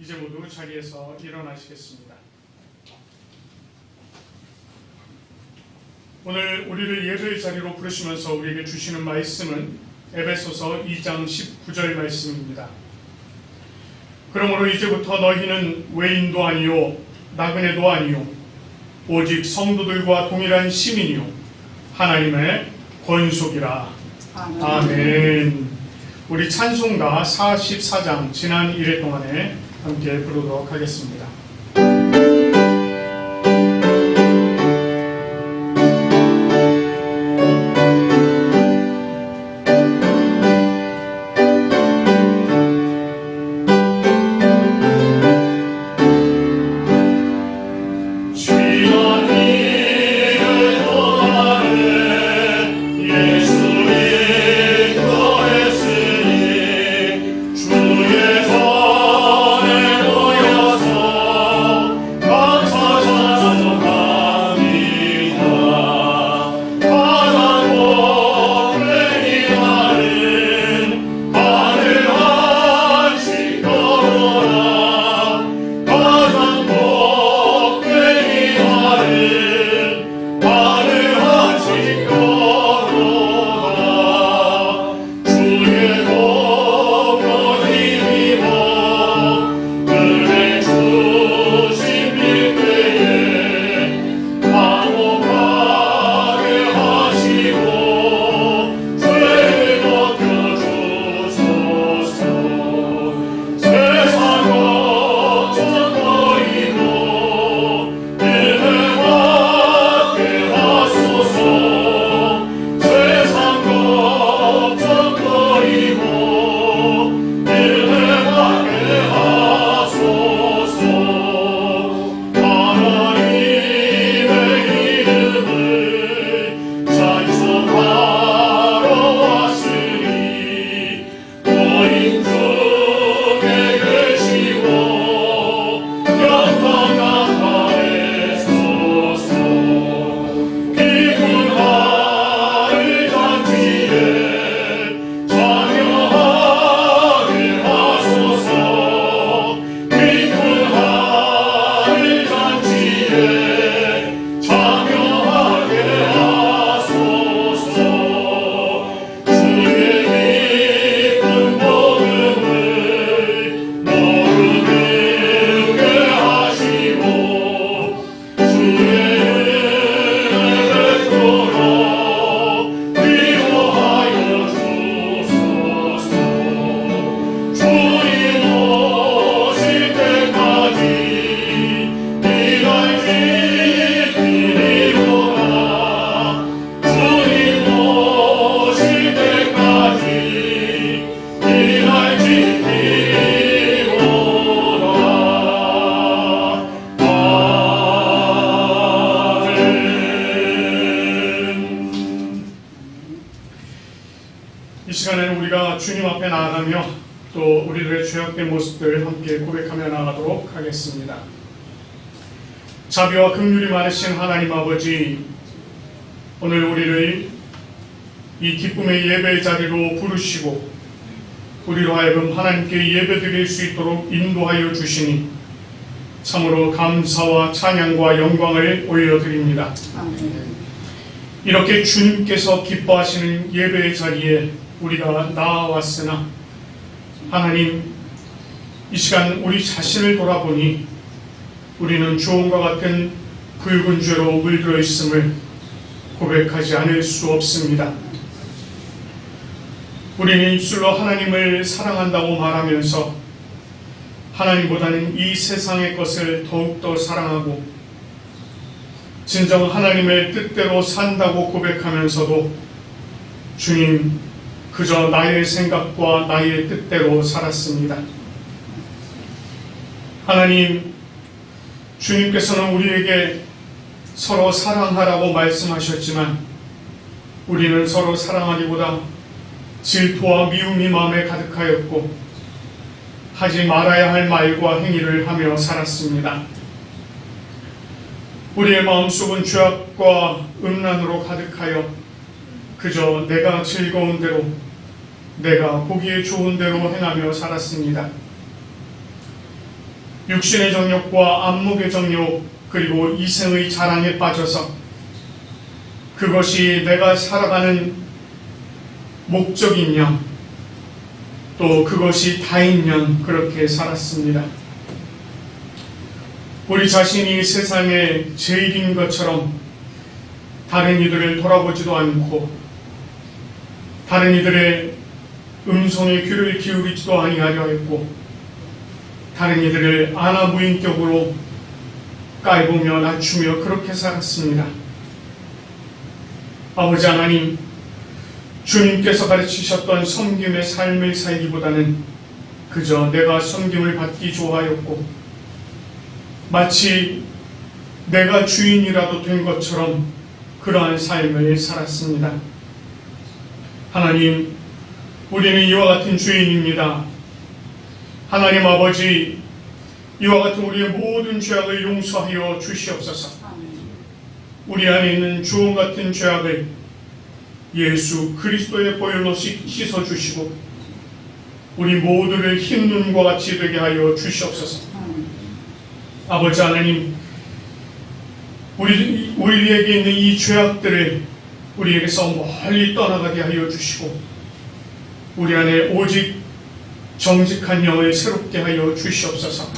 이제 모두 자리에서 일어나시겠습니다. 오늘 우리를 예배의 자리로 부르시면서 우리에게 주시는 말씀은 에베소서 2장 19절 말씀입니다. 그러므로 이제부터 너희는 외인도 아니요 나그네도 아니요 오직 성도들과 동일한 시민이요 하나님의 권속이라. 아멘. 우리 찬송가 44장 지난 1회 동안에 함께 부르도록 하겠습니다. 이 시간에는 우리가 주님 앞에 나아가며 또 우리들의 죄악된 모습들 함께 고백하며 나아가도록 하겠습니다. 자비와 긍휼이 많으신 하나님 아버지, 오늘 우리를 이 기쁨의 예배의 자리로 부르시고 우리로 하여금 하나님께 예배드릴 수 있도록 인도하여 주시니 참으로 감사와 찬양과 영광을 올려드립니다. 이렇게 주님께서 기뻐하시는 예배의 자리에 우리가 나아왔으나 하나님, 이 시간 우리 자신을 돌아보니 우리는 주홍과 같은 붉은 죄로 물들어 있음을 고백하지 않을 수 없습니다. 우리는 입술로 하나님을 사랑한다고 말하면서 하나님보다는 이 세상의 것을 더욱더 사랑하고 진정 하나님의 뜻대로 산다고 고백하면서도 주님, 그저 나의 생각과 나의 뜻대로 살았습니다. 하나님, 주님께서는 우리에게 서로 사랑하라고 말씀하셨지만 우리는 서로 사랑하기보다 질투와 미움이 마음에 가득하였고 하지 말아야 할 말과 행위를 하며 살았습니다. 우리의 마음속은 죄악과 음란으로 가득하여 그저 내가 즐거운 대로, 내가 보기에 좋은 대로 행하며 살았습니다. 육신의 정욕과 안목의 정욕 그리고 이생의 자랑에 빠져서 그것이 내가 살아가는 목적인 양, 또 그것이 다인 양 그렇게 살았습니다. 우리 자신이 세상에 제일인 것처럼 다른 이들을 돌아보지도 않고 다른 이들의 음성에 귀를 기울이지도 아니하려 했고 다른 이들을 아나무인격으로 깔보며 낮추며 그렇게 살았습니다. 아버지 하나님, 주님께서 가르치셨던 섬김의 삶을 살기보다는 그저 내가 섬김을 받기 좋아하였고 마치 내가 주인이라도 된 것처럼 그러한 삶을 살았습니다. 하나님, 우리는 이와 같은 주인입니다. 하나님 아버지, 이와 같은 우리의 모든 죄악을 용서하여 주시옵소서. 우리 안에 있는 주홍 같은 죄악을 예수 그리스도의 보혈로 씻어주시고 우리 모두를 흰 눈과 같이 되게 하여 주시옵소서. 아버지 하나님, 우리에게 있는 이 죄악들을 우리에게서 멀리 떠나가게 하여 주시고 우리 안에 오직 정직한 영을 새롭게 하여 주시옵소서.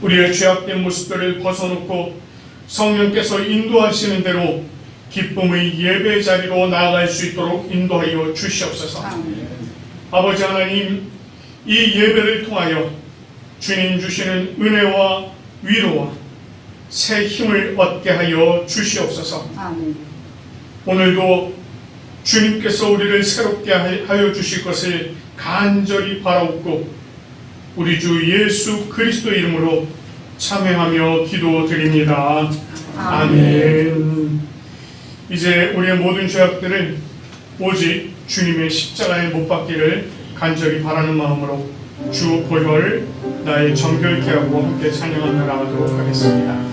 우리의 죄악된 모습들을 벗어놓고 성령께서 인도하시는 대로 기쁨의 예배 자리로 나아갈 수 있도록 인도하여 주시옵소서. 아버지 하나님, 이 예배를 통하여 주님 주시는 은혜와 위로와 새 힘을 얻게 하여 주시옵소서. 오늘도 주님께서 우리를 새롭게 하여 주실 것을 간절히 바라옵고 우리 주 예수 그리스도 이름으로 참회하며 기도드립니다. 아멘. 이제 우리의 모든 죄악들을 오직 주님의 십자가에 못 박기를 간절히 바라는 마음으로 주 보혈 나의 정결케 하고 함께 찬양하며 나가도록 하겠습니다.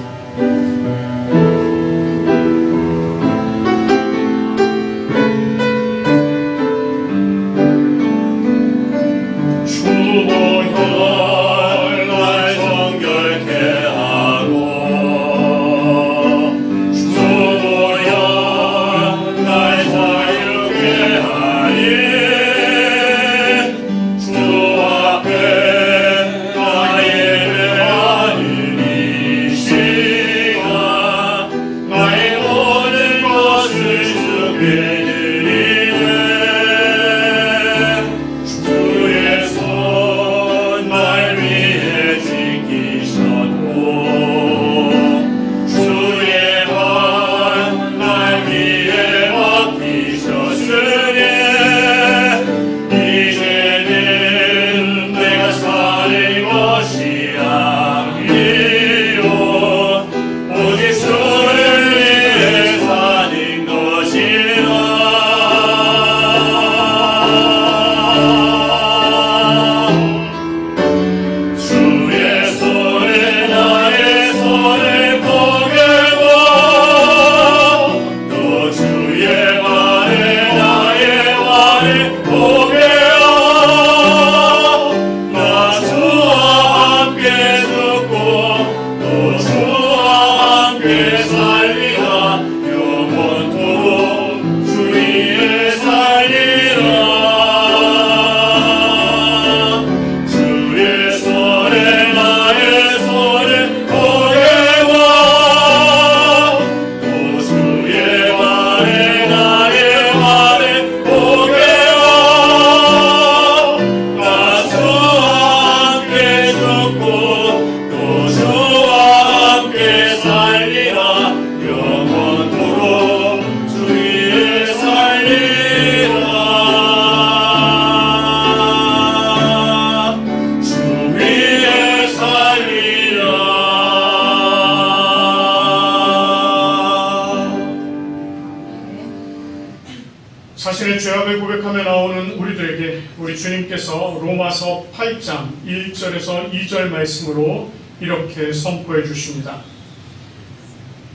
자신의 죄악을 고백하며 나오는 우리들에게 우리 주님께서 로마서 8장 1절에서 2절 말씀으로 이렇게 선포해 주십니다.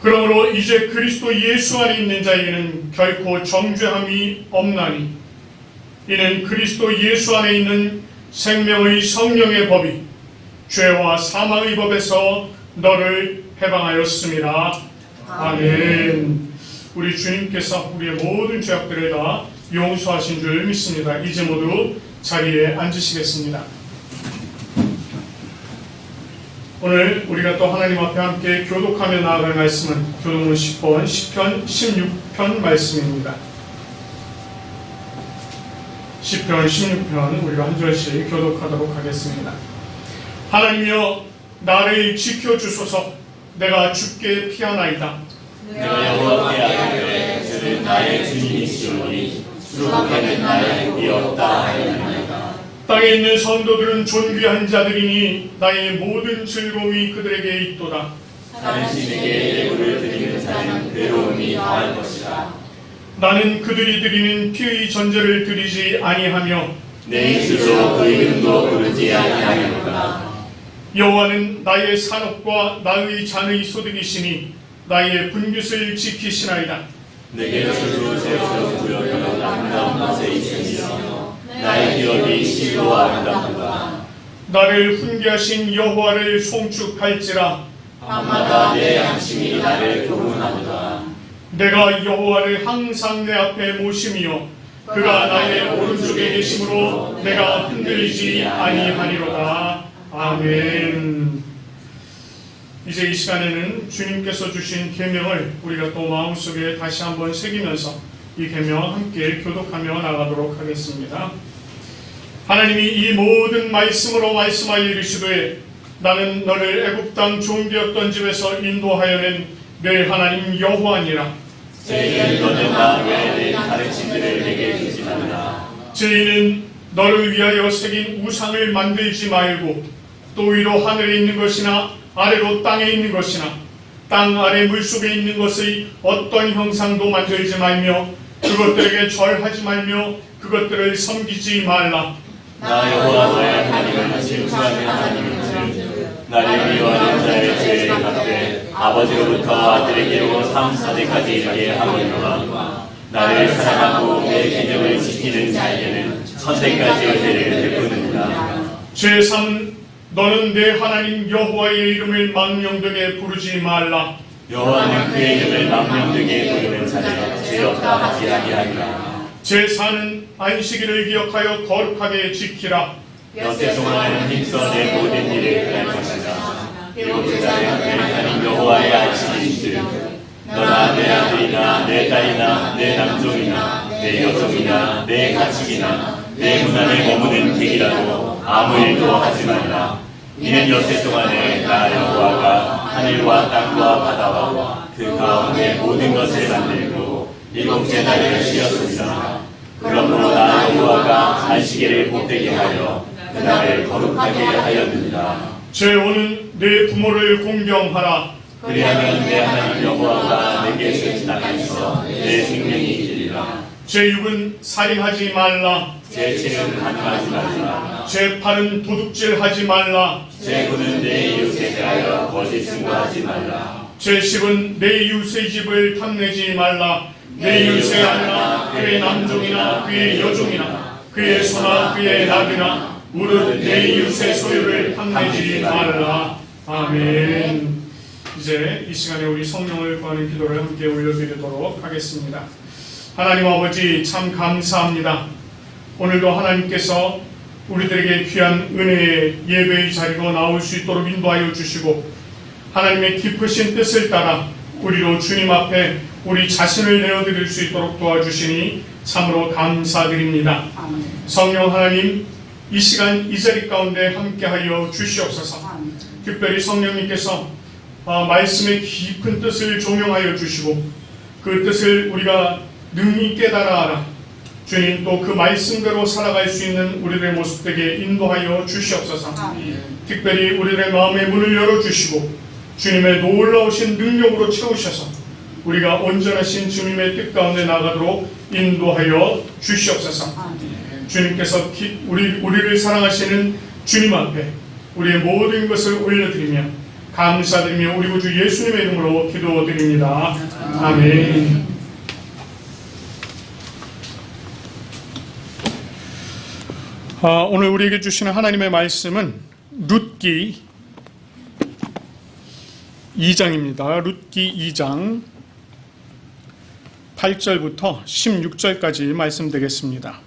그러므로 이제 그리스도 예수 안에 있는 자에게는 결코 정죄함이 없나니 이는 그리스도 예수 안에 있는 생명의 성령의 법이 죄와 사망의 법에서 너를 해방하였습니다. 아멘. 우리 주님께서 우리의 모든 죄악들을 다 용서하신 줄 믿습니다. 이제 모두 자리에 앉으시겠습니다. 오늘 우리가 또 하나님 앞에 함께 교독하며 나아갈 말씀은 교독문 10번, 10편, 16편 말씀입니다. 10편, 16편 우리가 한 절씩 교독하도록 하겠습니다. 하나님이여 나를 지켜주소서. 내가 주께 피하나이다. 내가 여호와께 아뢰되 주는 나의 주님이시오니 주께는 나의 복이 없다 하였나이다. 땅에 있는 성도들은 존귀한 자들이니 나의 모든 즐거움이 그들에게 있도다. 당신에게 예물을 드리는 자는 괴로움이 더할 것이다. 나는 그들이 드리는 피의 전제를 드리지 아니하며 내 입술로 그 이름도 부르지 아니하리로다. 여호와는 나의 산업과 나의 잔의 소득이시니 나의 분깃을 지키시나이다. 내게 주로 세워서 구역으로 아름다운 곳에 있으시며 나의 기업이 실로 아름답도다. 나를 훈계하신 여호와를 송축할지라. 밤마다 내 양심이 나를 교훈하도다. 내가 여호와를 항상 내 앞에 모심이요 그가 나의 오른쪽에 계심으로 내가 흔들리지 아니하리로다. 아멘. 이제 이 시간에는 주님께서 주신 계명을 우리가 또 마음속에 다시 한번 새기면서 이 계명 함께 교독하며 나가도록 하겠습니다. 하나님이 이 모든 말씀으로 말씀하여 이르시되 나는 너를 애굽 땅 종되었던 집에서 인도하여낸 내 하나님 여호와니라. 죄인은 너는 나 외에 내 가르침들을 내게 주지 말라. 죄인은 너를 위하여 새긴 우상을 만들지 말고 또 위로 하늘에 있는 것이나 아래로 땅에 있는 것이나 땅 아래 물속에 있는 것의 어떤 형상도 만들지 말며 그것들에게 절하지 말며 그것들을 섬기지 말라. 나 여호와 너의 하나님은 진주하는 하나님인즉 나를 미워하는 자의 죄에 갚되 아버지로부터 아들에게로 3, 4대까지 이르게 하거니와 나를 사랑하고 내 계명을 지키는 자에게는 천대까지 은혜를 베푸느니라. 제3 너는 내 하나님 여호와의 이름을 망령되게 부르지 말라. 여호와는 그의 이름을 망령되게 부르는 자를 죄 없다 하지 아니하리라. 제4는 안식일을 기억하여 거룩하게 지키라. 엿새 동안은 힘써 내 모든 일을 할 것이다. 일곱째 달은 내 하나님 여호와의 안식일인즉 너나 내 아들이나 내 딸이나 내 남종이나 내 여종이나 내 가축이나 내 문안에 머무는 객이라도 아무 일도 하지 말라. 이는 엿새 동안에 나 여호와가 하늘과 땅과 바다와 그 가운데 모든 것을 만들고 일곱째 날을 쉬었습니다. 그러므로 나 여호와가 안식일을 복되게 하여 그 날을 거룩하게 하였느니라. 제5는 내 부모를 공경하라. 그리하면 내 하나님 여호와가 내게 주신 땅에서 내 생명이 있으리라. 제6은 살인하지 말라. 제7은 간음하지 말라. 제8은 도둑질하지 말라. 제9는 내 이웃에 대하여 거짓 증거하지 말라. 제10은 내 이웃의 집을 탐내지 말라. 내 이웃의 아내나 그의 남종이나 그의 여종이나 그의 소나 그의 낙이나 무릇 내 이웃의 소유를 탐내지 말라. 아멘. 이제 이 시간에 우리 성령을 구하는 기도를 함께 올려드리도록 하겠습니다. 하나님 아버지 참 감사합니다. 오늘도 하나님께서 우리들에게 귀한 은혜의 예배의 자리로 나올 수 있도록 인도하여 주시고 하나님의 깊으신 뜻을 따라 우리로 주님 앞에 우리 자신을 내어드릴 수 있도록 도와주시니 참으로 감사드립니다. 성령 하나님 이 시간 이 자리 가운데 함께하여 주시옵소서. 특별히 성령님께서 말씀의 깊은 뜻을 조명하여 주시고 그 뜻을 우리가 능히 깨달아 알아 주님 또 그 말씀대로 살아갈 수 있는 우리들의 모습 되게 인도하여 주시옵소서. 특별히 우리들의 마음의 문을 열어주시고 주님의 놀라우신 능력으로 채우셔서 우리가 온전하신 주님의 뜻 가운데 나가도록 인도하여 주시옵소서. 주님께서 우리를 사랑하시는 주님 앞에 우리의 모든 것을 올려드리며 감사드리며 우리 구주 예수님의 이름으로 기도드립니다. 아멘. 오늘 우리에게 주시는 하나님의 말씀은 룻기 2장입니다. 룻기 2장 8절부터 16절까지 말씀드리겠습니다.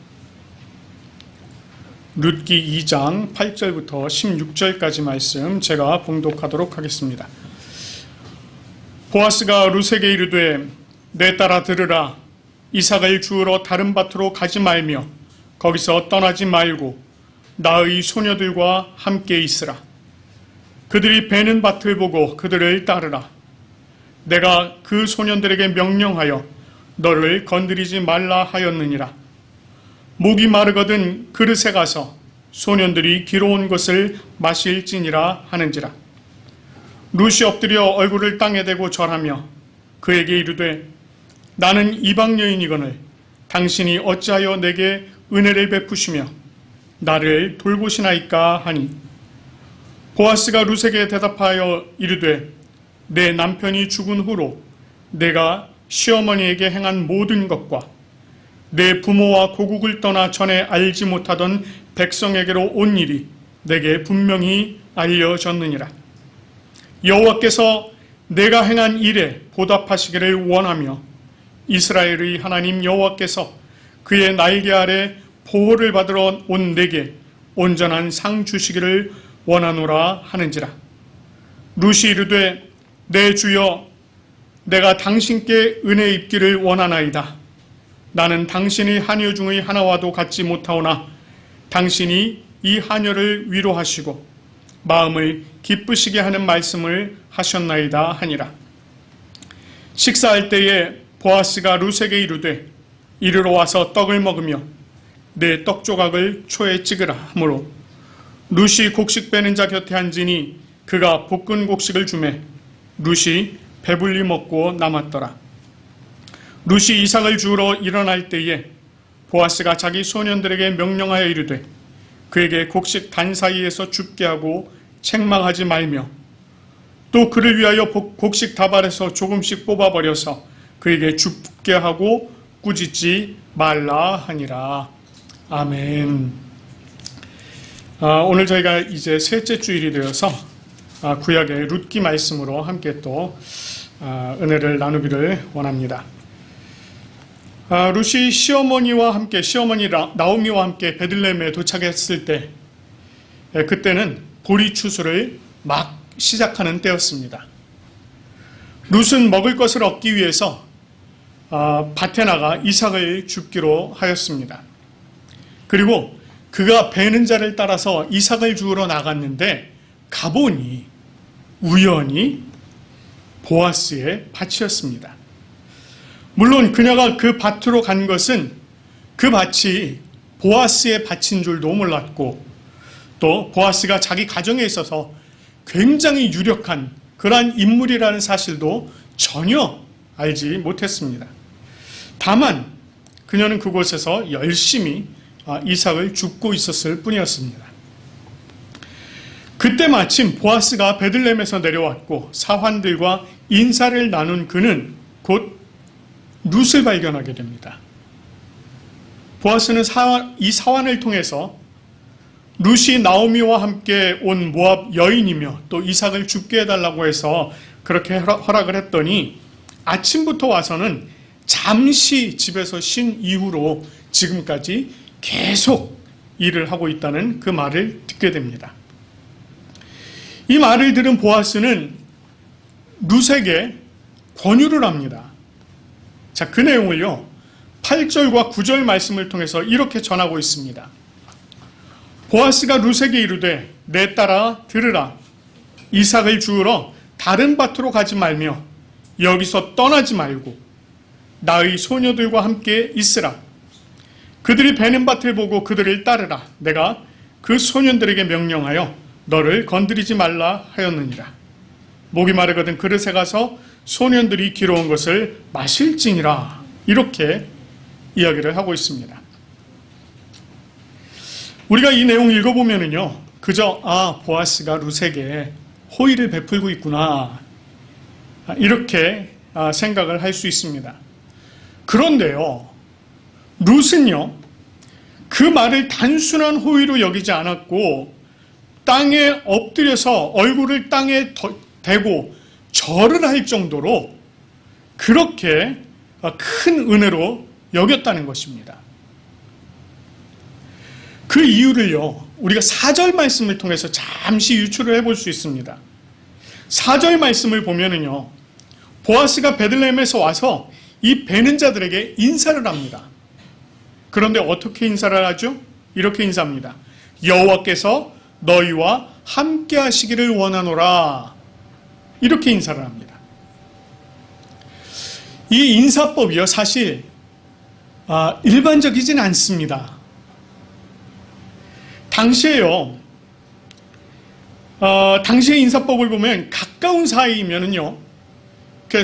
룻기 2장 8절부터 16절까지 말씀 제가 봉독하도록 하겠습니다. 보아스가 룻에게 이르되 내 딸아 들으라. 이삭을 주우러 다른 밭으로 가지 말며 거기서 떠나지 말고 나의 소녀들과 함께 있으라. 그들이 베는 밭을 보고 그들을 따르라. 내가 그 소년들에게 명령하여 너를 건드리지 말라 하였느니라. 목이 마르거든 그릇에 가서 소년들이 기로운 것을 마실지니라 하는지라. 룻이 엎드려 얼굴을 땅에 대고 절하며 그에게 이르되 나는 이방 여인이거늘 당신이 어찌하여 내게 은혜를 베푸시며 나를 돌보시나이까 하니 보아스가 룻에게 대답하여 이르되 내 남편이 죽은 후로 내가 시어머니에게 행한 모든 것과 내 부모와 고국을 떠나 전에 알지 못하던 백성에게로 온 일이 내게 분명히 알려졌느니라. 여호와께서 내가 행한 일에 보답하시기를 원하며 이스라엘의 하나님 여호와께서 그의 날개 아래 보호를 받으러 온 내게 온전한 상 주시기를 원하노라 하는지라. 룻이 이르되 내 주여 내가 당신께 은혜 입기를 원하나이다. 나는 당신의 하녀 중의 하나와도 같지 못하오나 당신이 이 하녀를 위로하시고 마음을 기쁘시게 하는 말씀을 하셨나이다 하니라. 식사할 때에 보아스가 룻에게 이르되 이르러 와서 떡을 먹으며 내 떡조각을 초에 찍으라 하므로 룻이 곡식 빼는 자 곁에 앉으니 그가 볶은 곡식을 주매 룻이 배불리 먹고 남았더라. 룻이 이삭을 주우러 일어날 때에 보아스가 자기 소년들에게 명령하여 이르되 그에게 곡식 단 사이에서 줍게 하고 책망하지 말며 또 그를 위하여 곡식 다발에서 조금씩 뽑아버려서 그에게 줍게 하고 꾸짖지 말라 하니라. 아멘. 오늘 저희가 이제 셋째 주일이 되어서 구약의 룻기 말씀으로 함께 또 은혜를 나누기를 원합니다. 룻이 시어머니 나오미와 함께 베들레헴에 도착했을 때 그때는 보리 추수를 막 시작하는 때였습니다. 룻은 먹을 것을 얻기 위해서 밭에 나가 이삭을 줍기로 하였습니다. 그리고 그가 베는 자를 따라서 이삭을 주우러 나갔는데 가보니 우연히 보아스의 밭이었습니다. 물론 그녀가 그 밭으로 간 것은 그 밭이 보아스의 밭인 줄도 몰랐고 또 보아스가 자기 가정에 있어서 굉장히 유력한 그러한 인물이라는 사실도 전혀 알지 못했습니다. 다만 그녀는 그곳에서 열심히 이삭을 줍고 있었을 뿐이었습니다. 그때 마침 보아스가 베들레헴에서 내려왔고 사환들과 인사를 나눈 그는 곧 룻을 발견하게 됩니다. 보아스는 이 사환을 통해서 룻이 나오미와 함께 온 모압 여인이며 또 이삭을 줍게 해달라고 해서 그렇게 허락을 했더니 아침부터 와서는 잠시 집에서 쉰 이후로 지금까지 계속 일을 하고 있다는 그 말을 듣게 됩니다. 이 말을 들은 보아스는 룻에게 권유를 합니다. 자, 그 내용을요 8절과 9절 말씀을 통해서 이렇게 전하고 있습니다. 보아스가 룻에게 이르되 내 딸아 들으라. 이삭을 주우러 다른 밭으로 가지 말며 여기서 떠나지 말고 나의 소녀들과 함께 있으라. 그들이 베는 밭을 보고 그들을 따르라. 내가 그 소년들에게 명령하여 너를 건드리지 말라 하였느니라. 목이 마르거든 그릇에 가서 소년들이 기로운 것을 마실지니라. 이렇게 이야기를 하고 있습니다. 우리가 이 내용 읽어보면은요 그저 보아스가 룻에게 호의를 베풀고 있구나 이렇게 생각을 할 수 있습니다. 그런데요 룻은요 그 말을 단순한 호의로 여기지 않았고 땅에 엎드려서 얼굴을 땅에 대고 절을 할 정도로 그렇게 큰 은혜로 여겼다는 것입니다. 그 이유를요, 우리가 4절 말씀을 통해서 잠시 유추를 해볼 수 있습니다. 4절 말씀을 보면은요, 보아스가 베들레헴에서 와서 이 베는 자들에게 인사를 합니다. 그런데 어떻게 인사를 하죠? 이렇게 인사합니다. 여호와께서 너희와 함께 하시기를 원하노라. 이렇게 인사를 합니다. 이 인사법이요, 사실 일반적이진 않습니다. 당시에요, 당시의 인사법을 보면 가까운 사이면은요,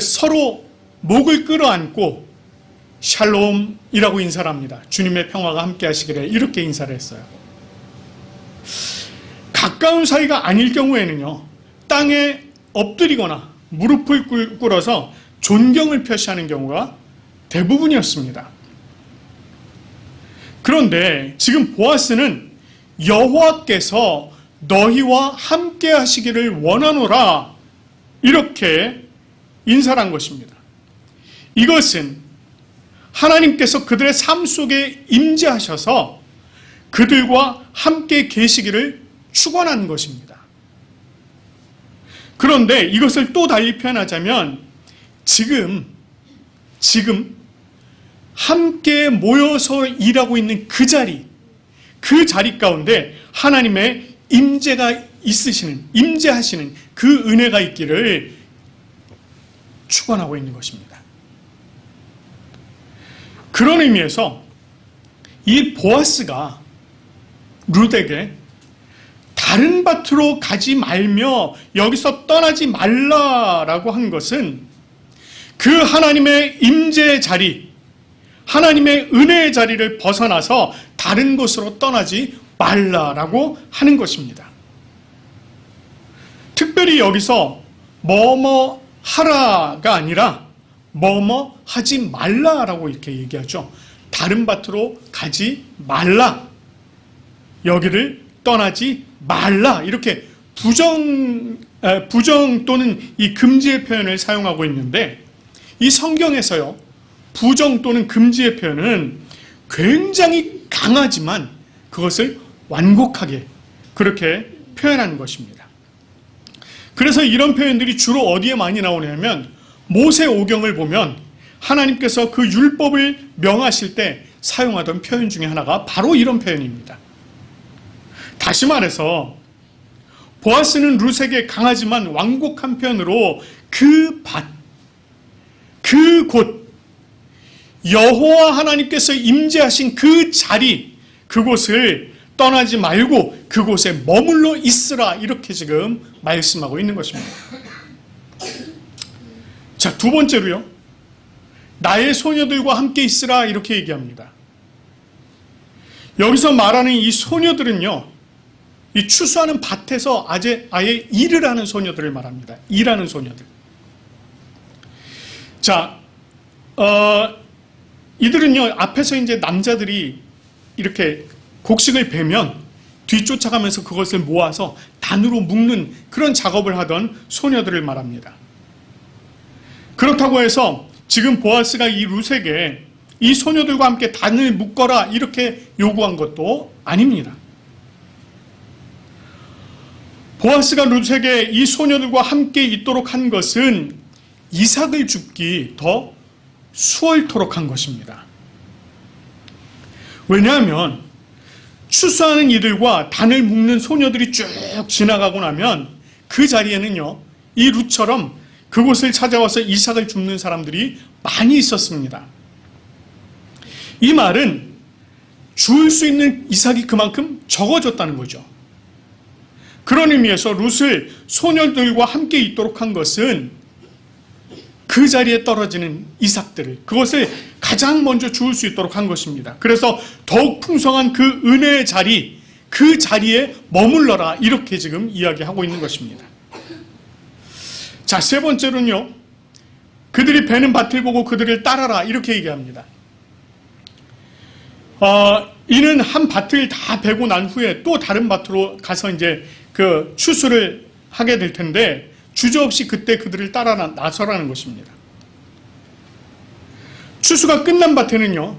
서로 목을 끌어안고 샬롬이라고 인사를 합니다. 주님의 평화가 함께 하시기를, 이렇게 인사를 했어요. 가까운 사이가 아닐 경우에는요, 땅에 엎드리거나 무릎을 꿇어서 존경을 표시하는 경우가 대부분이었습니다. 그런데 지금 보아스는 여호와께서 너희와 함께 하시기를 원하노라, 이렇게 인사를 한 것입니다. 이것은 하나님께서 그들의 삶 속에 임재하셔서 그들과 함께 계시기를 축원한 것입니다. 그런데 이것을 또 달리 표현하자면 지금 함께 모여서 일하고 있는 그 자리 가운데 하나님의 임재가 있으시는, 임재하시는 그 은혜가 있기를 축원하고 있는 것입니다. 그런 의미에서 이 보아스가 룻에게 다른 밭으로 가지 말며 여기서 떠나지 말라라고 한 것은 그 하나님의 임재의 자리, 하나님의 은혜의 자리를 벗어나서 다른 곳으로 떠나지 말라라고 하는 것입니다. 특별히 여기서 뭐뭐 하라가 아니라 뭐뭐 하지 말라라고 이렇게 얘기하죠. 다른 밭으로 가지 말라, 여기를 떠나지 말라, 이렇게 부정 또는 이 금지의 표현을 사용하고 있는데, 이 성경에서요, 부정 또는 금지의 표현은 굉장히 강하지만 그것을 완곡하게 그렇게 표현하는 것입니다. 그래서 이런 표현들이 주로 어디에 많이 나오냐면 모세오경을 보면 하나님께서 그 율법을 명하실 때 사용하던 표현 중에 하나가 바로 이런 표현입니다. 다시 말해서 보아스는 룻에게 강하지만 완곡한 표현으로 그 밭, 그곳, 여호와 하나님께서 임재하신 그 자리, 그곳을 떠나지 말고 그곳에 머물러 있으라, 이렇게 지금 말씀하고 있는 것입니다. 자, 두 번째로요, 나의 소녀들과 함께 있으라, 이렇게 얘기합니다. 여기서 말하는 이 소녀들은요, 이 추수하는 밭에서 아예 일을 하는 소녀들을 말합니다. 일하는 소녀들. 자, 이들은요, 앞에서 이제 남자들이 이렇게 곡식을 베면 뒤쫓아가면서 그것을 모아서 단으로 묶는 그런 작업을 하던 소녀들을 말합니다. 그렇다고 해서 지금 보아스가 이 룻에게 이 소녀들과 함께 단을 묶어라, 이렇게 요구한 것도 아닙니다. 보아스가 룻에게 이 소녀들과 함께 있도록 한 것은 이삭을 줍기 더 수월토록 한 것입니다. 왜냐하면 추수하는 이들과 단을 묶는 소녀들이 쭉 지나가고 나면 그 자리에는요, 이 룻처럼 그곳을 찾아와서 이삭을 줍는 사람들이 많이 있었습니다. 이 말은 줄 수 있는 이삭이 그만큼 적어졌다는 거죠. 그런 의미에서 룻을 소녀들과 함께 있도록 한 것은 그 자리에 떨어지는 이삭들을, 그것을 가장 먼저 주울 수 있도록 한 것입니다. 그래서 더욱 풍성한 그 은혜의 자리, 그 자리에 머물러라, 이렇게 지금 이야기하고 있는 것입니다. 자, 세 번째로는요, 그들이 베는 밭을 보고 그들을 따라라, 이렇게 얘기합니다. 이는 한 밭을 다 베고 난 후에 또 다른 밭으로 가서 이제 그 추수를 하게 될 텐데 주저없이 그때 그들을 따라 나서라는 것입니다. 추수가 끝난 밭에는요,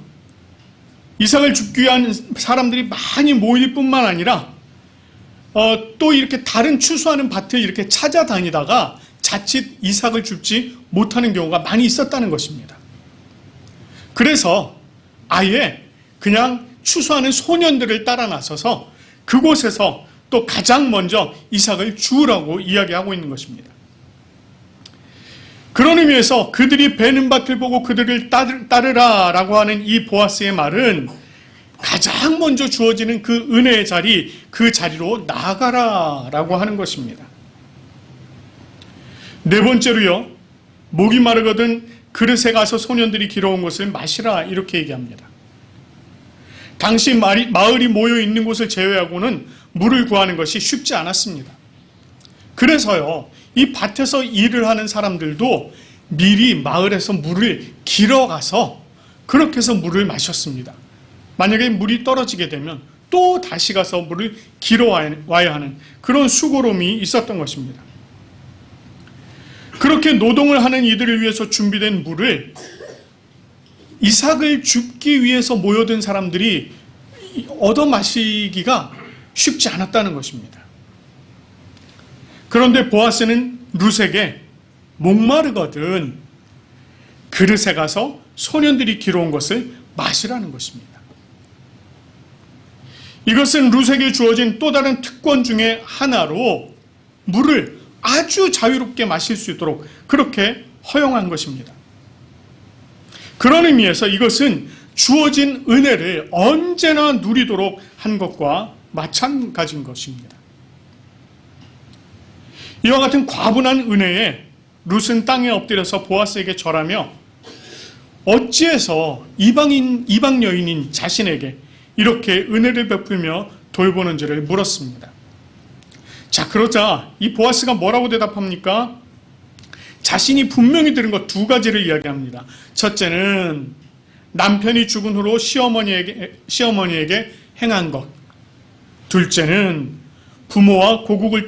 이삭을 죽기 위한 사람들이 많이 모일 뿐만 아니라 또 이렇게 다른 추수하는 밭을 이렇게 찾아다니다가 자칫 이삭을 줍지 못하는 경우가 많이 있었다는 것입니다. 그래서 아예 그냥 추수하는 소년들을 따라 나서서 그곳에서 또 가장 먼저 이삭을 주우라고 이야기하고 있는 것입니다. 그런 의미에서 그들이 베는 밭을 보고 그들을 따르라 라고 하는 이 보아스의 말은 가장 먼저 주어지는 그 은혜의 자리, 그 자리로 나아가라 라고 하는 것입니다. 네 번째로요, 목이 마르거든 그릇에 가서 소년들이 길어온 것을 마시라 이렇게 얘기합니다. 당시 마을이 모여 있는 곳을 제외하고는 물을 구하는 것이 쉽지 않았습니다. 그래서요, 이 밭에서 일을 하는 사람들도 미리 마을에서 물을 길어가서 그렇게 해서 물을 마셨습니다. 만약에 물이 떨어지게 되면 또 다시 가서 물을 길어와야 하는 그런 수고로움이 있었던 것입니다. 그렇게 노동을 하는 이들을 위해서 준비된 물을 이삭을 줍기 위해서 모여든 사람들이 얻어 마시기가 쉽지 않았다는 것입니다. 그런데 보아스는 룻에게 목마르거든 그릇에 가서 소년들이 길어온 것을 마시라는 것입니다. 이것은 룻에게 주어진 또 다른 특권 중에 하나로 물을 아주 자유롭게 마실 수 있도록 그렇게 허용한 것입니다. 그런 의미에서 이것은 주어진 은혜를 언제나 누리도록 한 것과 마찬가지인 것입니다. 이와 같은 과분한 은혜에 룻은 땅에 엎드려서 보아스에게 절하며 어찌해서 이방 여인인 자신에게 이렇게 은혜를 베풀며 돌보는지를 물었습니다. 자, 그러자 이 보아스가 뭐라고 대답합니까? 자신이 분명히 들은 것 두 가지를 이야기합니다. 첫째는 남편이 죽은 후로 시어머니에게 행한 것. 둘째는 부모와 고국을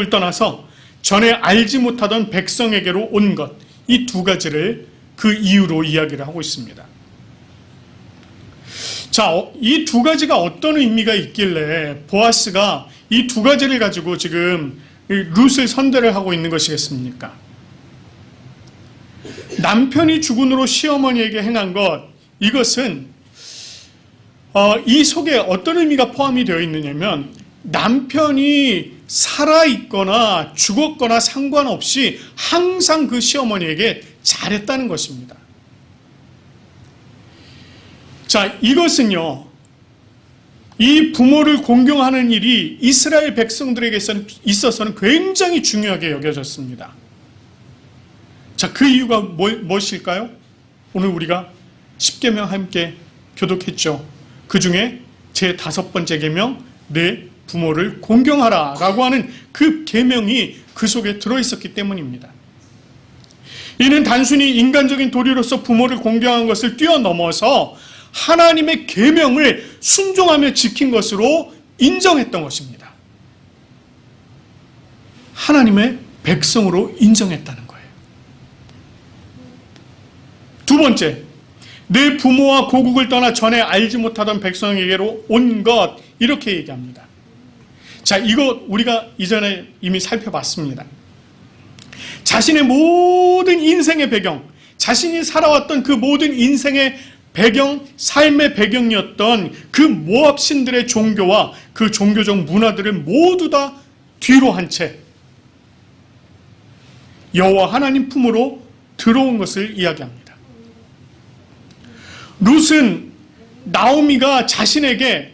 떠나서 전에 알지 못하던 백성에게로 온 것. 이 두 가지를 그 이유로 이야기를 하고 있습니다. 자, 이 두 가지가 어떤 의미가 있길래 보아스가 이 두 가지를 가지고 지금 룻을 선대를 하고 있는 것이겠습니까? 남편이 죽은 후로 시어머니에게 행한 것, 이것은 이 속에 어떤 의미가 포함이 되어 있느냐면 남편이 살아있거나 죽었거나 상관없이 항상 그 시어머니에게 잘했다는 것입니다. 자, 이것은요, 이 부모를 공경하는 일이 이스라엘 백성들에게 있어서는 굉장히 중요하게 여겨졌습니다. 자, 그 이유가 무엇일까요? 오늘 우리가 10계명 함께 교독했죠. 그 중에 제 5번째 계명, 내 부모를 공경하라 라고 하는 그 계명이 그 속에 들어있었기 때문입니다. 이는 단순히 인간적인 도리로서 부모를 공경한 것을 뛰어넘어서 하나님의 계명을 순종하며 지킨 것으로 인정했던 것입니다. 하나님의 백성으로 인정했다는 거예요. 두 번째, 내 부모와 고국을 떠나 전에 알지 못하던 백성에게로 온 것, 이렇게 얘기합니다. 자, 이거 우리가 이전에 이미 살펴봤습니다. 자신의 모든 인생의 배경, 자신이 살아왔던 그 모든 인생의 배경, 삶의 배경이었던 그 모압 신들의 종교와 그 종교적 문화들을 모두 다 뒤로 한 채 여호와 하나님 품으로 들어온 것을 이야기합니다. 룻은 나오미가 자신에게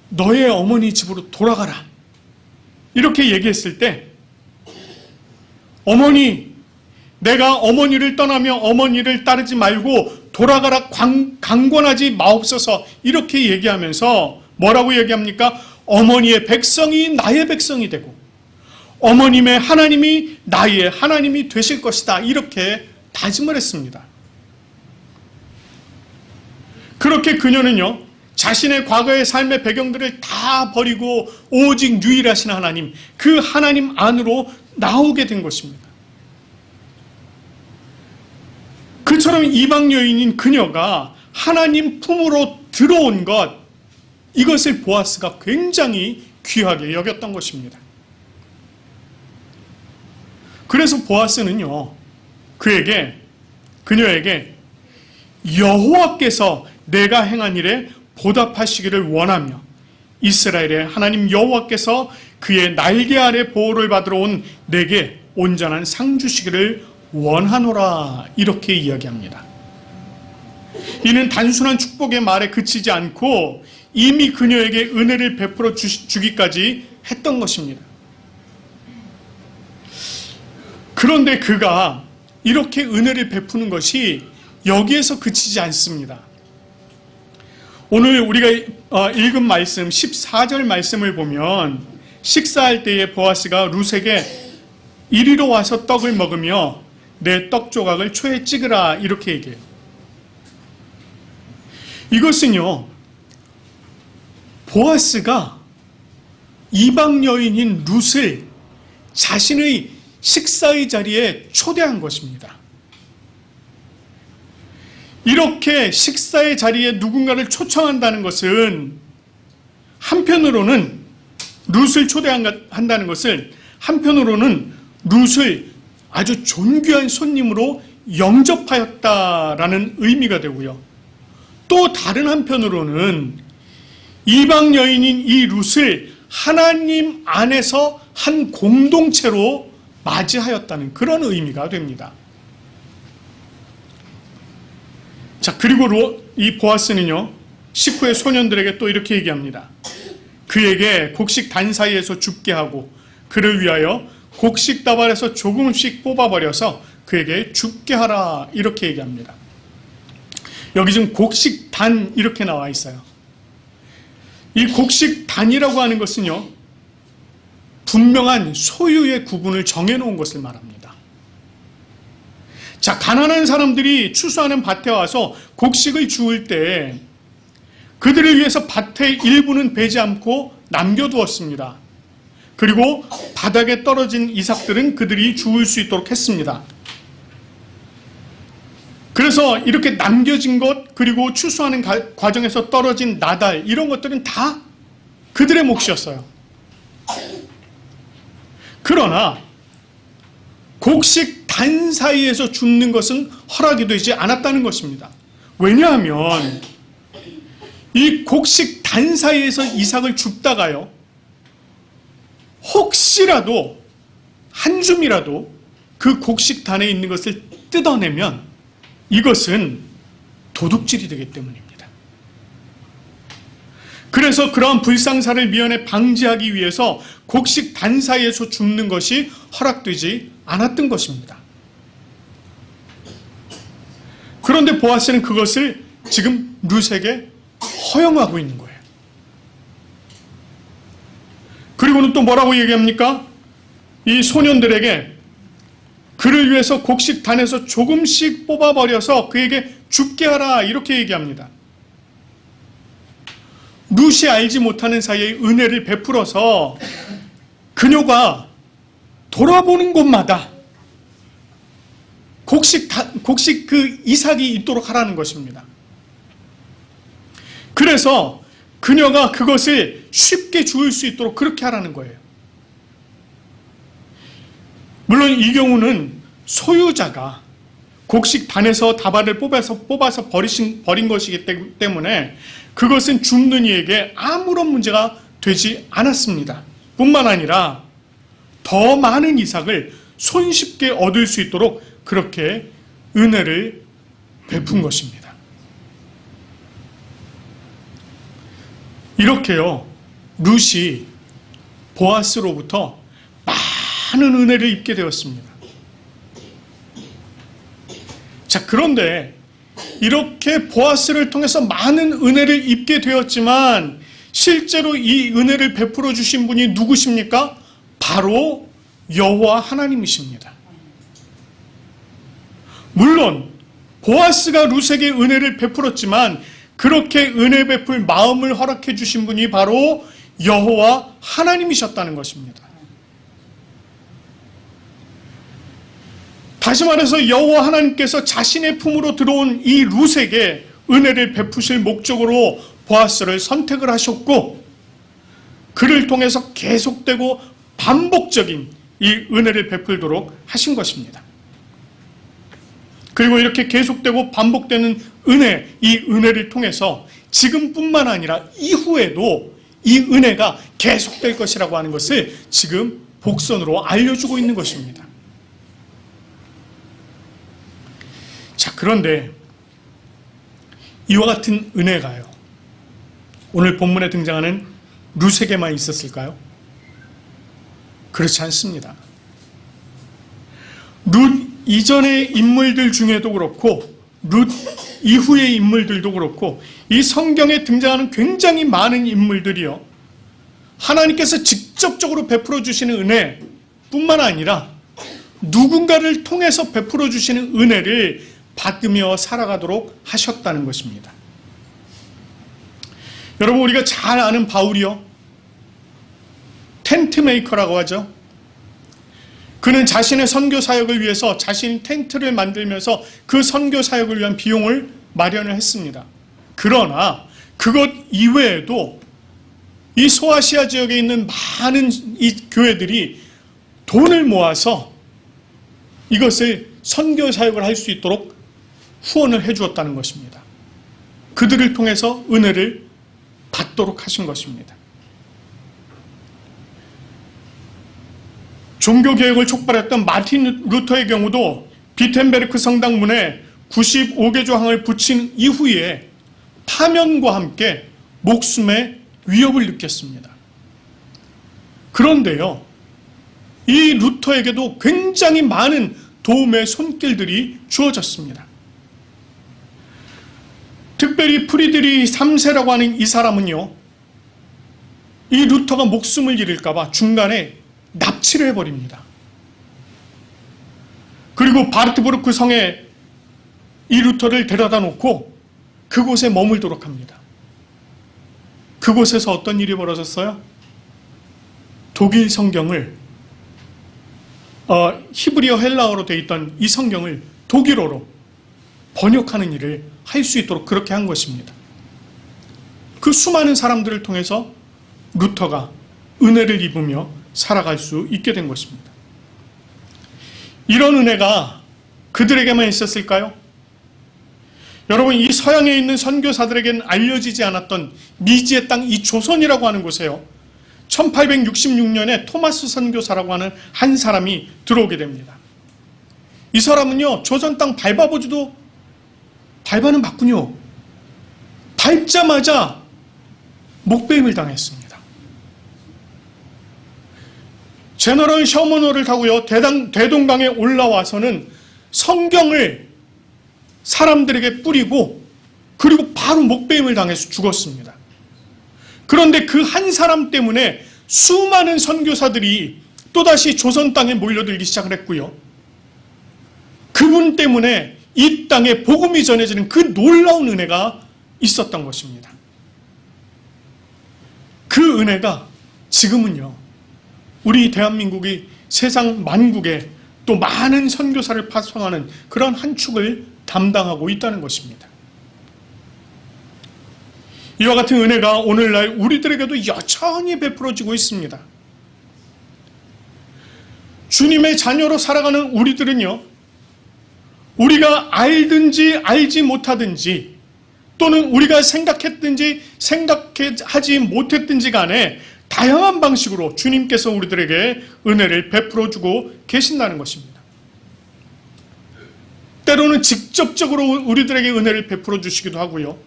너의 어머니 집으로 돌아가라 이렇게 얘기했을 때, 어머니, 내가 어머니를 떠나며 어머니를 따르지 말고 돌아가라 강권하지 마옵소서 이렇게 얘기하면서 뭐라고 얘기합니까? 어머니의 백성이 나의 백성이 되고 어머님의 하나님이 나의 하나님이 되실 것이다 이렇게 다짐을 했습니다. 그렇게 그녀는요, 자신의 과거의 삶의 배경들을 다 버리고 오직 유일하신 하나님, 그 하나님 안으로 나오게 된 것입니다. 그처럼 이방 여인인 그녀가 하나님 품으로 들어온 것, 이것을 보아스가 굉장히 귀하게 여겼던 것입니다. 그래서 보아스는요, 그녀에게 여호와께서 내가 행한 일에 보답하시기를 원하며 이스라엘의 하나님 여호와께서 그의 날개 아래 보호를 받으러 온 내게 온전한 상 주시기를 원하노라, 이렇게 이야기합니다. 이는 단순한 축복의 말에 그치지 않고 이미 그녀에게 은혜를 베풀어 주기까지 했던 것입니다. 그런데 그가 이렇게 은혜를 베푸는 것이 여기에서 그치지 않습니다. 오늘 우리가 읽은 말씀 14절 말씀을 보면 식사할 때에 보아스가 룻에게 이리로 와서 떡을 먹으며 내 떡 조각을 초에 찍으라, 이렇게 얘기해요. 이것은요, 보아스가 이방 여인인 룻을 자신의 식사의 자리에 초대한 것입니다. 이렇게 식사의 자리에 누군가를 초청한다는 것은 한편으로는 룻을 초대한다는 것을 한편으로는 룻을 아주 존귀한 손님으로 영접하였다라는 의미가 되고요. 또 다른 한편으로는 이방 여인인 이 룻을 하나님 안에서 한 공동체로 맞이하였다는 그런 의미가 됩니다. 자, 그리고 이 보아스는요, 식후의 소년들에게 또 이렇게 얘기합니다. 그에게 곡식 단 사이에서 줍게 하고 그를 위하여 곡식 다발에서 조금씩 뽑아버려서 그에게 줍게 하라, 이렇게 얘기합니다. 여기 지금 곡식 단 이렇게 나와 있어요. 이 곡식 단이라고 하는 것은요, 분명한 소유의 구분을 정해놓은 것을 말합니다. 자, 가난한 사람들이 추수하는 밭에 와서 곡식을 주울 때 그들을 위해서 밭의 일부는 베지 않고 남겨두었습니다. 그리고 바닥에 떨어진 이삭들은 그들이 주울 수 있도록 했습니다. 그래서 이렇게 남겨진 것, 그리고 추수하는 과정에서 떨어진 나달, 이런 것들은 다 그들의 몫이었어요. 그러나 곡식 단 사이에서 줍는 것은 허락이 되지 않았다는 것입니다. 왜냐하면 이 곡식 단 사이에서 이삭을 줍다가요, 혹시라도 한 줌이라도 그 곡식 단에 있는 것을 뜯어내면 이것은 도둑질이 되기 때문입니다. 그래서 그러한 불상사를 미연에 방지하기 위해서 곡식 단 사이에서 줍는 것이 허락되지 않았던 것입니다. 그런데 보아스는 그것을 지금 룻에게 허용하고 있는 거예요. 그리고는 또 뭐라고 얘기합니까? 이 소년들에게 그를 위해서 곡식 단에서 조금씩 뽑아버려서 그에게 줍게 하라, 이렇게 얘기합니다. 룻이 알지 못하는 사이에 은혜를 베풀어서 그녀가 돌아보는 곳마다 곡식 그 이삭이 있도록 하라는 것입니다. 그래서 그녀가 그것을 쉽게 주울 수 있도록 그렇게 하라는 거예요. 물론 이 경우는 소유자가 곡식 단에서 다발을 뽑아서 버린 것이기 때문에 그것은 줍는 이에게 아무런 문제가 되지 않았습니다. 뿐만 아니라 더 많은 이삭을 손쉽게 얻을 수 있도록 그렇게 은혜를 베푼 것입니다. 이렇게요, 룻이 보아스로부터 많은 은혜를 입게 되었습니다. 자, 그런데 이렇게 보아스를 통해서 많은 은혜를 입게 되었지만 실제로 이 은혜를 베풀어 주신 분이 누구십니까? 바로 여호와 하나님이십니다. 물론 보아스가 룻에게 은혜를 베풀었지만 그렇게 은혜 베풀 마음을 허락해 주신 분이 바로 여호와 하나님이셨다는 것입니다. 다시 말해서 여호와 하나님께서 자신의 품으로 들어온 이 룻에게 은혜를 베푸실 목적으로 보아스를 선택을 하셨고, 그를 통해서 계속되고 반복적인 이 은혜를 베풀도록 하신 것입니다. 그리고 이렇게 계속되고 반복되는 은혜, 이 은혜를 통해서 지금뿐만 아니라 이후에도 이 은혜가 계속될 것이라고 하는 것을 지금 복선으로 알려주고 있는 것입니다. 자, 그런데 이와 같은 은혜가요, 오늘 본문에 등장하는 룻에게만 있었을까요? 그렇지 않습니다. 룻 이전의 인물들 중에도 그렇고 룻 이후의 인물들도 그렇고 이 성경에 등장하는 굉장히 많은 인물들이요, 하나님께서 직접적으로 베풀어 주시는 은혜뿐만 아니라 누군가를 통해서 베풀어 주시는 은혜를 받으며 살아가도록 하셨다는 것입니다. 여러분, 우리가 잘 아는 바울이요, 텐트 메이커라고 하죠. 그는 자신의 선교 사역을 위해서 자신이 텐트를 만들면서 그 선교 사역을 위한 비용을 마련을 했습니다. 그러나 그것 이외에도 이 소아시아 지역에 있는 많은 이 교회들이 돈을 모아서 이것을 선교 사역을 할 수 있도록 후원을 해 주었다는 것입니다. 그들을 통해서 은혜를 받도록 하신 것입니다. 종교개혁을 촉발했던 마틴 루터의 경우도 비텐베르크 성당문에 95개 조항을 붙인 이후에 파면과 함께 목숨의 위협을 느꼈습니다. 그런데요, 이 루터에게도 굉장히 많은 도움의 손길들이 주어졌습니다. 특별히 프리드리 3세라고 하는 이 사람은요, 이 루터가 목숨을 잃을까봐 중간에 납치를 해버립니다. 그리고 바르트부르크 성에 이 루터를 데려다 놓고 그곳에 머물도록 합니다. 그곳에서 어떤 일이 벌어졌어요? 독일 성경을 히브리어 헬라어로 되어 있던 이 성경을 독일어로 번역하는 일을 할 수 있도록 그렇게 한 것입니다. 그 수많은 사람들을 통해서 루터가 은혜를 입으며 살아갈 수 있게 된 것입니다. 이런 은혜가 그들에게만 있었을까요? 여러분, 이 서양에 있는 선교사들에게는 알려지지 않았던 미지의 땅, 이 조선이라고 하는 곳에요, 1866년에 토마스 선교사라고 하는 한 사람이 들어오게 됩니다. 이 사람은요, 조선 땅 밟아보지도 밟아는 봤군요. 밟자마자 목배임을 당했습니다. 제너럴 셔먼호를 타고요, 대동강에 올라와서는 성경을 사람들에게 뿌리고 그리고 바로 목배임을 당해서 죽었습니다. 그런데 그 한 사람 때문에 수많은 선교사들이 또다시 조선 땅에 몰려들기 시작을 했고요, 그분 때문에 이 땅에 복음이 전해지는 그 놀라운 은혜가 있었던 것입니다. 그 은혜가 지금은요, 우리 대한민국이 세상 만국에 또 많은 선교사를 파송하는 그런 한 축을 담당하고 있다는 것입니다. 이와 같은 은혜가 오늘날 우리들에게도 여전히 베풀어지고 있습니다. 주님의 자녀로 살아가는 우리들은요, 우리가 알든지 알지 못하든지 또는 우리가 생각했든지 생각하지 못했든지 간에 다양한 방식으로 주님께서 우리들에게 은혜를 베풀어주고 계신다는 것입니다. 때로는 직접적으로 우리들에게 은혜를 베풀어 주시기도 하고요,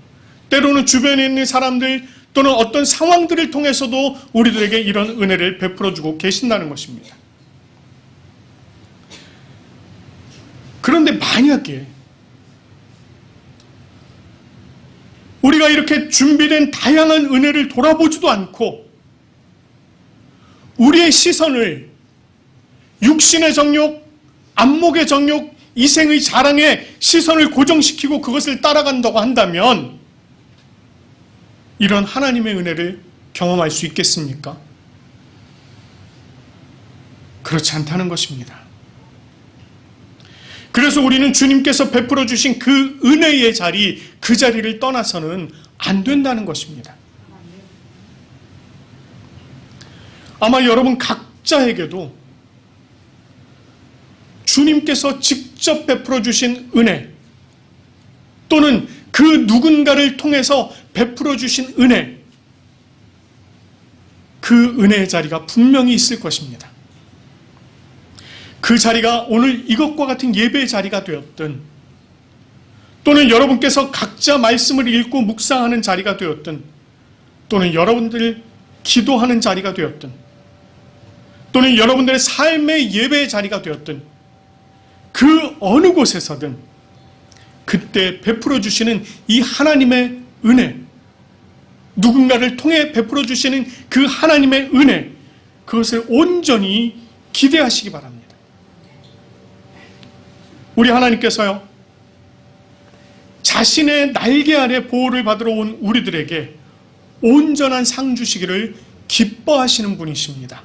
때로는 주변에 있는 사람들 또는 어떤 상황들을 통해서도 우리들에게 이런 은혜를 베풀어 주고 계신다는 것입니다. 그런데 만약에 우리가 이렇게 준비된 다양한 은혜를 돌아보지도 않고 우리의 시선을 육신의 정욕, 안목의 정욕, 이생의 자랑에 시선을 고정시키고 그것을 따라간다고 한다면 이런 하나님의 은혜를 경험할 수 있겠습니까? 그렇지 않다는 것입니다. 그래서 우리는 주님께서 베풀어 주신 그 은혜의 자리, 그 자리를 떠나서는 안 된다는 것입니다. 아마 여러분 각자에게도 주님께서 직접 베풀어 주신 은혜, 또는 그 누군가를 통해서 베풀어 주신 은혜, 그 은혜의 자리가 분명히 있을 것입니다. 그 자리가 오늘 이것과 같은 예배의 자리가 되었든, 또는 여러분께서 각자 말씀을 읽고 묵상하는 자리가 되었든, 또는 여러분들 기도하는 자리가 되었든, 또는 여러분들의 삶의 예배의 자리가 되었든, 그 어느 곳에서든 그때 베풀어 주시는 이 하나님의 은혜, 누군가를 통해 베풀어 주시는 그 하나님의 은혜, 그것을 온전히 기대하시기 바랍니다. 우리 하나님께서요, 자신의 날개 아래 보호를 받으러 온 우리들에게 온전한 상 주시기를 기뻐하시는 분이십니다.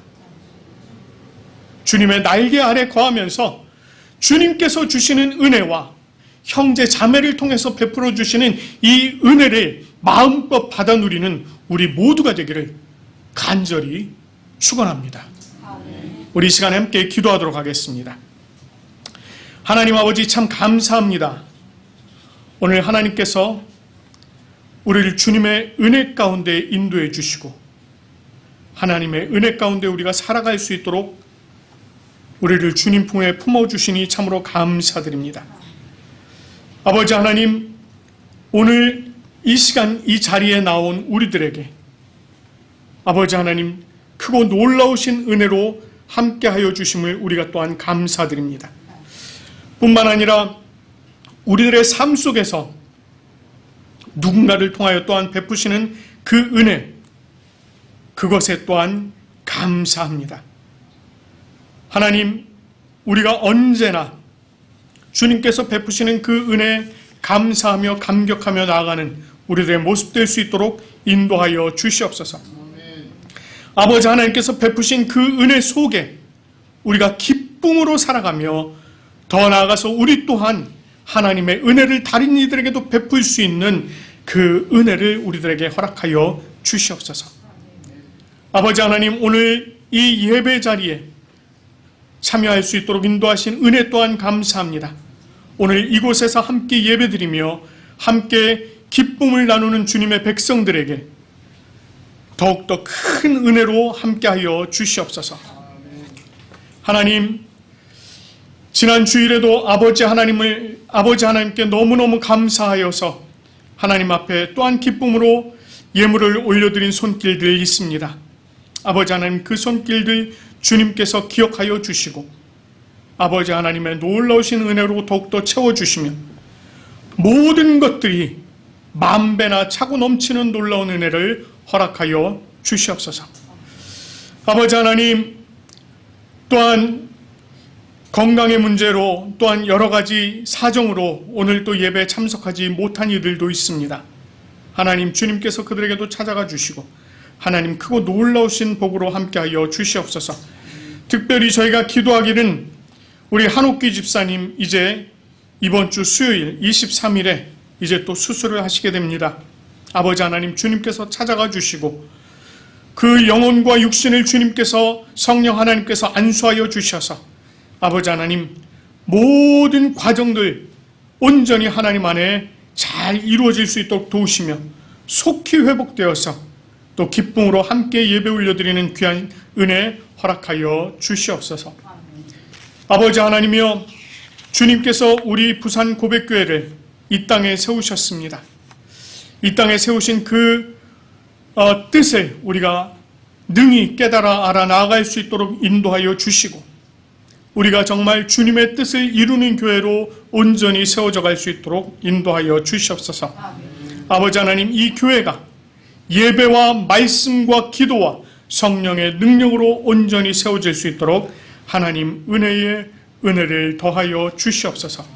주님의 날개 아래 거하면서 주님께서 주시는 은혜와 형제 자매를 통해서 베풀어 주시는 이 은혜를 마음껏 받아 누리는 우리 모두가 되기를 간절히 축원합니다. 우리 이 시간에 함께 기도하도록 하겠습니다. 하나님 아버지, 참 감사합니다. 오늘 하나님께서 우리를 주님의 은혜 가운데 인도해 주시고, 하나님의 은혜 가운데 우리가 살아갈 수 있도록 우리를 주님 품에 품어주시니 참으로 감사드립니다. 아버지 하나님, 오늘 이 시간 이 자리에 나온 우리들에게 아버지 하나님, 크고 놀라우신 은혜로 함께하여 주심을 우리가 또한 감사드립니다. 뿐만 아니라 우리들의 삶 속에서 누군가를 통하여 또한 베푸시는 그 은혜, 그것에 또한 감사합니다. 하나님, 우리가 언제나 주님께서 베푸시는 그 은혜에 감사하며 감격하며 나아가는 우리들의 모습 될 수 있도록 인도하여 주시옵소서. 아버지 하나님께서 베푸신 그 은혜 속에 우리가 기쁨으로 살아가며, 더 나아가서 우리 또한 하나님의 은혜를 다른 이들에게도 베풀 수 있는 그 은혜를 우리들에게 허락하여 주시옵소서. 아버지 하나님, 오늘 이 예배 자리에 참여할 수 있도록 인도하신 은혜 또한 감사합니다. 오늘 이곳에서 함께 예배드리며 함께 기쁨을 나누는 주님의 백성들에게 더욱더 큰 은혜로 함께하여 주시옵소서. 하나님, 지난 주일에도 아버지 하나님께 너무너무 감사하여서 하나님 앞에 또한 기쁨으로 예물을 올려드린 손길들 있습니다. 아버지 하나님, 그 손길들 주님께서 기억하여 주시고 아버지 하나님의 놀라우신 은혜로 더욱더 채워주시며 모든 것들이 만배나 차고 넘치는 놀라운 은혜를 허락하여 주시옵소서. 아버지 하나님, 또한 건강의 문제로, 또한 여러 가지 사정으로 오늘 또 예배에 참석하지 못한 이들도 있습니다. 하나님, 주님께서 그들에게도 찾아가 주시고 하나님, 크고 놀라우신 복으로 함께하여 주시옵소서. 특별히 저희가 기도하기는 우리 한옥기 집사님, 이제 이번 주 수요일 23일에 이제 또 수술을 하시게 됩니다. 아버지 하나님, 주님께서 찾아가 주시고 그 영혼과 육신을 주님께서, 성령 하나님께서 안수하여 주셔서 아버지 하나님, 모든 과정들 온전히 하나님 안에 잘 이루어질 수 있도록 도우시며 속히 회복되어서 또 기쁨으로 함께 예배 올려드리는 귀한 은혜 허락하여 주시옵소서. 아버지 하나님이여, 주님께서 우리 부산 고백교회를 이 땅에 세우셨습니다. 이 땅에 세우신 그 뜻을 우리가 능히 깨달아 알아 나아갈 수 있도록 인도하여 주시고, 우리가 정말 주님의 뜻을 이루는 교회로 온전히 세워져 갈 수 있도록 인도하여 주시옵소서. 아버지 하나님, 이 교회가 예배와 말씀과 기도와 성령의 능력으로 온전히 세워질 수 있도록 하나님 은혜의 은혜를 더하여 주시옵소서.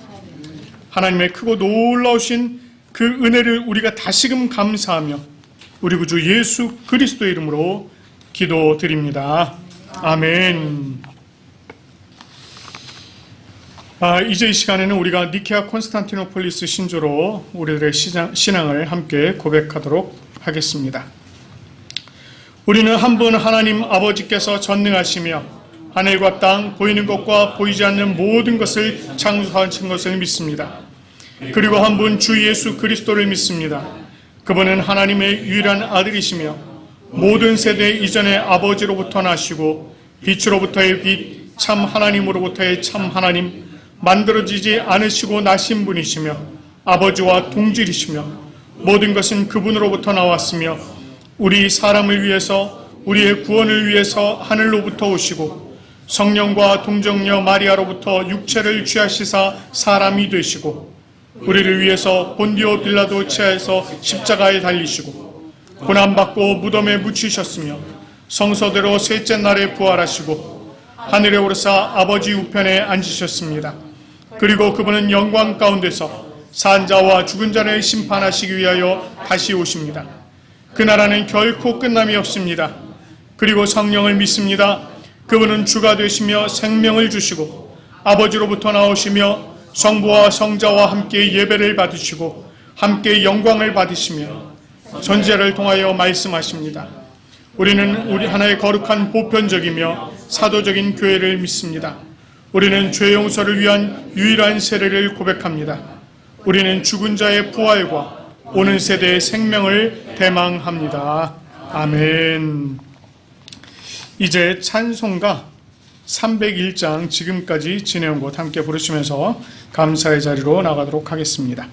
하나님의 크고 놀라우신 그 은혜를 우리가 다시금 감사하며 우리 구주 예수 그리스도의 이름으로 기도드립니다. 아멘. 이제 이 시간에는 우리가 니케아 콘스탄티노폴리스 신조로 우리들의 신앙을 함께 고백하도록 하겠습니다. 우리는 한 분 하나님 아버지께서 전능하시며 하늘과 땅, 보이는 것과 보이지 않는 모든 것을 창조하신 것을 믿습니다. 그리고 한 분 주 예수 그리스도를 믿습니다. 그분은 하나님의 유일한 아들이시며 모든 세대 이전의 아버지로부터 나시고 빛으로부터의 빛, 참 하나님으로부터의 참 하나님, 만들어지지 않으시고 나신 분이시며 아버지와 동질이시며 모든 것은 그분으로부터 나왔으며 우리 사람을 위해서 우리의 구원을 위해서 하늘로부터 오시고 성령과 동정녀 마리아로부터 육체를 취하시사 사람이 되시고 우리를 위해서 본디오 빌라도 치하에서 십자가에 달리시고 고난받고 무덤에 묻히셨으며 성서대로 셋째 날에 부활하시고 하늘에 오르사 아버지 우편에 앉으셨습니다. 그리고 그분은 영광 가운데서 산자와 죽은 자를 심판하시기 위하여 다시 오십니다. 그 나라는 결코 끝남이 없습니다. 그리고 성령을 믿습니다. 그분은 주가 되시며 생명을 주시고 아버지로부터 나오시며 성부와 성자와 함께 예배를 받으시고 함께 영광을 받으시며 전제를 통하여 말씀하십니다. 우리는 우리 하나의 거룩한 보편적이며 사도적인 교회를 믿습니다. 우리는 죄 용서를 위한 유일한 세례를 고백합니다. 우리는 죽은 자의 부활과 오는 세대의 생명을 대망합니다. 아멘. 이제 찬송가 301장 지금까지 진행한 곳 함께 부르시면서 감사의 자리로 나가도록 하겠습니다.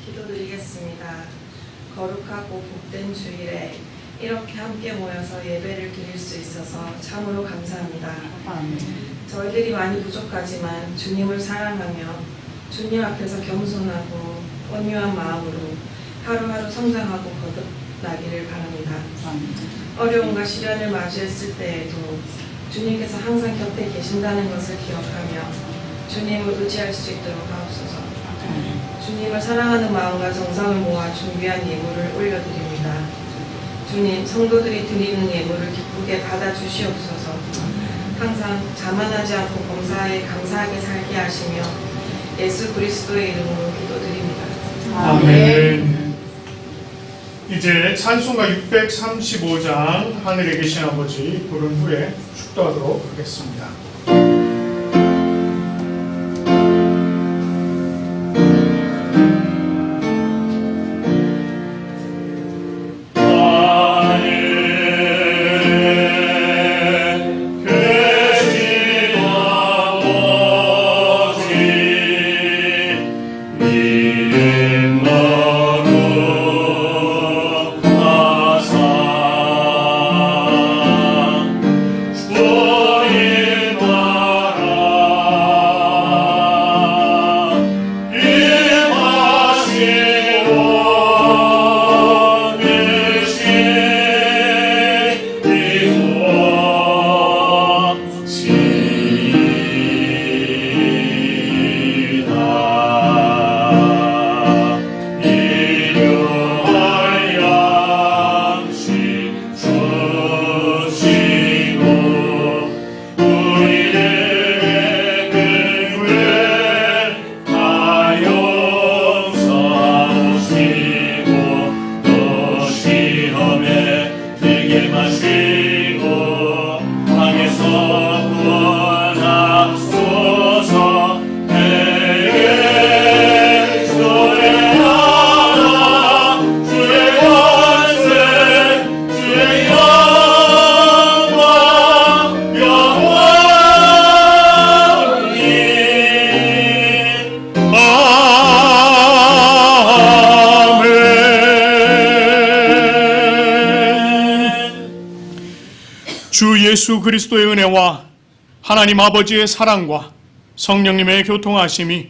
기도드리겠습니다. 거룩하고 복된 주일에 이렇게 함께 모여서 예배를 드릴 수 있어서 참으로 감사합니다. 저희들이 많이 부족하지만 주님을 사랑하며 주님 앞에서 겸손하고 온유한 마음으로 하루하루 성장하고 거듭나기를 바랍니다. 어려움과 시련을 마주했을 때에도 주님께서 항상 곁에 계신다는 것을 기억하며 주님을 의지할 수 있도록 하옵소서. 주님을 사랑하는 마음과 정성을 모아 준비한 예물을 올려드립니다. 주님, 성도들이 드리는 예물을 기쁘게 받아주시옵소서. 항상 자만하지 않고 범사에 감사하게 살게 하시며 예수 그리스도의 이름으로 기도드립니다. 아멘. 이제 찬송가 635장 하늘에 계신 아버지 부른 후에 축도하도록 하겠습니다. 주 예수 그리스도의 은혜와 하나님 아버지의 사랑과 성령님의 교통하심이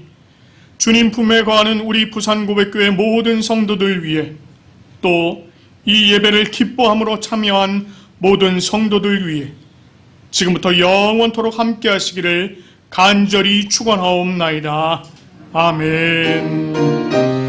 주님 품에 거하는 우리 부산고백교회 모든 성도들 위해 또 이 예배를 기뻐함으로 참여한 모든 성도들 위해 지금부터 영원토록 함께 하시기를 간절히 축원하옵나이다. 아멘.